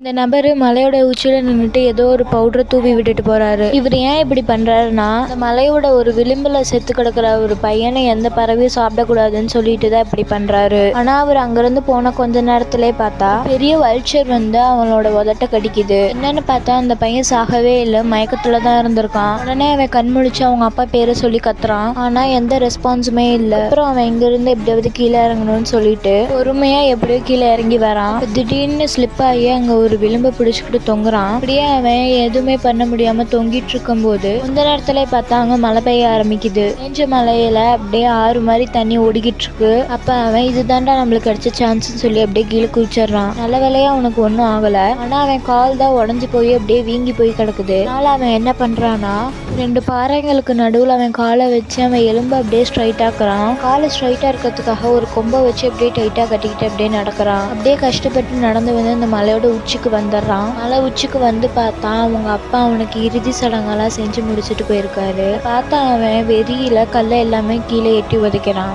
இந்த நபரு மலையோட உச்சியில நின்னுட்டு ஏதோ ஒரு பவுடரை தூவி விட்டுட்டு போறாரு. இவர் ஏன் இப்படி பண்றாருன்னா, இந்த மலையோட ஒரு விளிம்புல செத்து கிடக்குற ஒரு பையனை எந்த பறவையும் சாப்பிடக்கூடாதுன்னு சொல்லிட்டு தான் இப்படி பண்றாரு. ஆனா அவர் அங்கிருந்து போன கொஞ்ச நேரத்திலே பார்த்தா பெரிய வல்ச்சர் வந்து அவனோட உதட்ட கடிக்குது. என்னன்னு பார்த்தா அந்த பையன் சாகவே இல்லை, மயக்கத்துல தான் இருந்திருக்கான். உடனே அவன் கண் முழிச்சு அவங்க அப்பா பேரை சொல்லி கத்துறான். ஆனா எந்த ரெஸ்பான்ஸுமே இல்லை. அப்புறம் அவன் இங்க இருந்து எப்படியாவது கீழே இறங்கணும்னு சொல்லிட்டு பொறுமையா எப்படியோ கீழே இறங்கி வரான். திடீர்னு ஸ்லிப் ஆகி அங்க ஒரு விளிம்பு பிடிச்சுக்கிட்டு தொங்குறான். அப்படியே அவன் எதுவுமே பண்ண முடியாம தொங்கிட்டு இருக்கும் போது கொஞ்ச நேரத்துல பார்த்தா அங்க மழை பெய்ய ஆரம்பிக்குது. பெஞ்ச மலையில அப்படியே ஆறு மாதிரி தண்ணி ஓடிக்கிட்டு இருக்கு. அப்ப அவன் இதுதான்டா நம்மளுக்கு கிடைச்ச சான்ஸ் சொல்லி அப்படியே கீழே குதிச்சிடறான். நல்ல வேலையா அவனுக்கு ஒன்றும் ஆகல. ஆனா அவன் கால் தான் உடஞ்சு போய் அப்படியே வீங்கி போய் கிடக்குது. அதனால அவன் என்ன பண்றான்னா, ரெண்டு பாறைங்களுக்கு நடுவில் அவன் காலை வச்சு அவன் எலும்பு அப்படியே ஸ்ட்ரைட் ஆக்குறான். காலை ஸ்ட்ரைட்டா இருக்கிறதுக்காக ஒரு கொம்பை வச்சு அப்படியே டைட்டா கட்டிக்கிட்டு அப்படியே நடக்கிறான். அப்படியே கஷ்டப்பட்டு நடந்து வந்து இந்த மலையோட உச்சிக்கு வந்துடுறான். மலை உச்சிக்கு வந்து பார்த்தா அவங்க அப்பா அவனுக்கு இறுதி சடங்கெல்லாம் செஞ்சு முடிச்சுட்டு போயிருக்காரு. பார்த்தா அவன் வெறியில கல்லை எல்லாமே கீழே எட்டி உதைக்கிறான்.